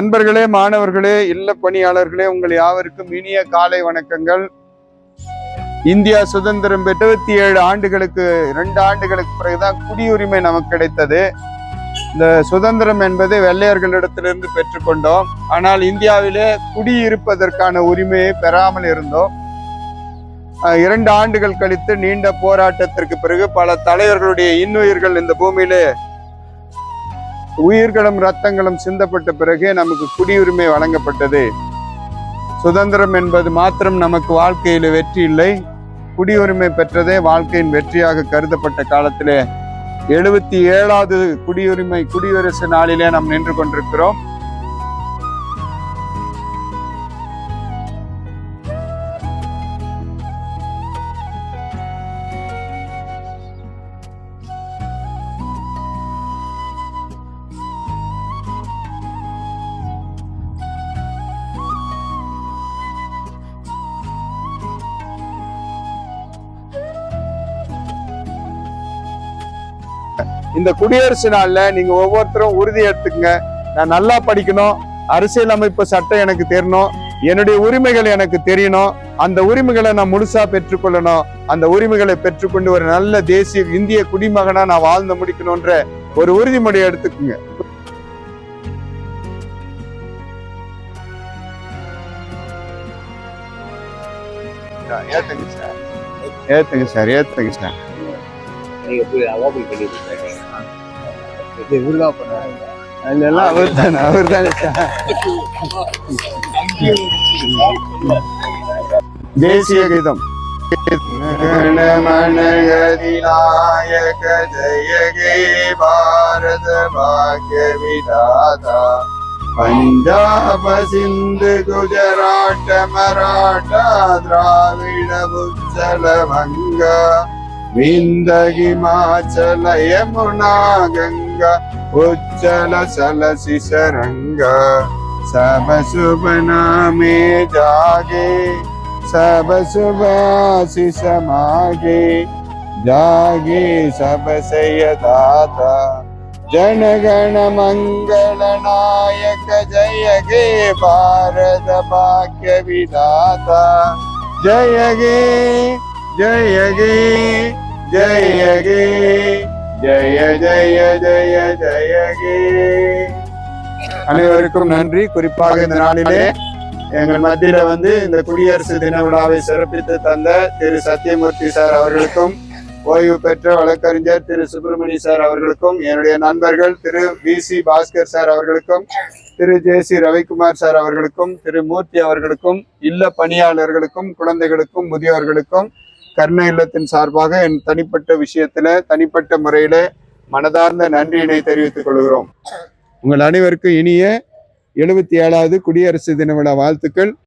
நண்பர்களே, மாணவர்களே, இல்ல பணியாளர்களே, உங்கள் யாவருக்கும் இனிய காலை வணக்கங்கள். இந்தியா சுதந்திரம் பெற்று 27 ஆண்டுகளுக்கு 2 ஆண்டுகளுக்கு பிறகுதான் குடியுரிமை நமக்கு கிடைத்தது. இந்த சுதந்திரம் என்பதை வெள்ளையர்களிடத்திலிருந்து பெற்றுக்கொண்டோம். ஆனால் இந்தியாவிலே குடியிருப்பதற்கான உரிமையை பெறாமல் இருந்தோம். 2 ஆண்டுகள் கழித்து நீண்ட போராட்டத்திற்கு பிறகு பல தலைவர்களுடைய இன்னுயிர்கள் இந்த பூமியிலே உயிர்களும் ரத்தங்களும் சிந்தப்பட்ட பிறகு நமக்கு குடியுரிமை வழங்கப்பட்டது. சுதந்திரம் என்பது மாத்திரம் நமக்கு வாழ்க்கையில் வெற்றி இல்லை. குடியுரிமை பெற்றதே வாழ்க்கையின் வெற்றியாக கருதப்பட்ட காலத்திலே 77வது குடியரசு நாளிலே நாம் நின்று கொண்டிருக்கிறோம். இந்த குடியரசு நாள்ல நீங்க ஒவ்வொருத்தரும் உறுதி எடுத்துக்கங்க. நான் நல்லா படிக்கணும், அரசியலமைப்பு சட்டம் எனக்கு தெரியணும், என்னுடைய உரிமைகள் எனக்கு தெரியணும், அந்த உரிமைகளை நான் முழுசா பெற்றுக்கொள்ளணும், அந்த உரிமைகளை பெற்றுக்கொண்டு ஒரு நல்ல தேசிய இந்திய குடிமகனா நான் வாழ்ந்து முடிக்கணும்ன்ற ஒரு உறுதிமொழியை எடுத்துக்குங்க. ஏத்துங்க சார், ஏத்துங்க சார், ஏத்துங்க சார். நீங்க போய் ஓபன் பண்ணிட்டு தேசிய கீதம். நாயக ஜய கே பாரத பாக்ய விதாதா பஞ்சாப சிந்து குஜராட்ட மராட்டா திராவிட உச்சல வங்கா விந்த ஹிமாச்சல யமுனா கங்கா உச்சல சலசி சரங்கா சப சுப நாமே ஜாகே சப சுபாசிஷ மாகே ஜாகே சப சயதாதா ஜனகண மங்கள நாயக ஜய கே பாரத பாக்ய விதாதா ஜய கே ஜய கே ஜய கே ஜய ஜய ஜய ஜய கே. அனைவருக்கும் நன்றி. குறிப்பாக இந்த நாளிலே எங்கள் மத்தியில இந்த குடியரசு தின விழாவை சிறப்பித்து தந்த திரு சத்யமூர்த்தி சார் அவர்களுக்கும், ஓய்வு பெற்ற வழக்கறிஞர் திரு சுப்பிரமணிய சார் அவர்களுக்கும், என்னுடைய நண்பர்கள் திரு வி.சி. பாஸ்கர் சார் அவர்களுக்கும், திரு ஜே.சி. ரவிக்குமார் சார் அவர்களுக்கும், திரு மூர்த்தி அவர்களுக்கும், இல்ல பணியாளர்களுக்கும், குழந்தைகளுக்கும், முதியோர்களுக்கும் கர்ண இல்லத்தின் சார்பாக என் தனிப்பட்ட முறையில மனதார்ந்த நன்றியினை தெரிவித்துக் கொள்கிறோம். உங்கள் அனைவருக்கும் இனிய 77வது குடியரசு தின விழா வாழ்த்துக்கள்.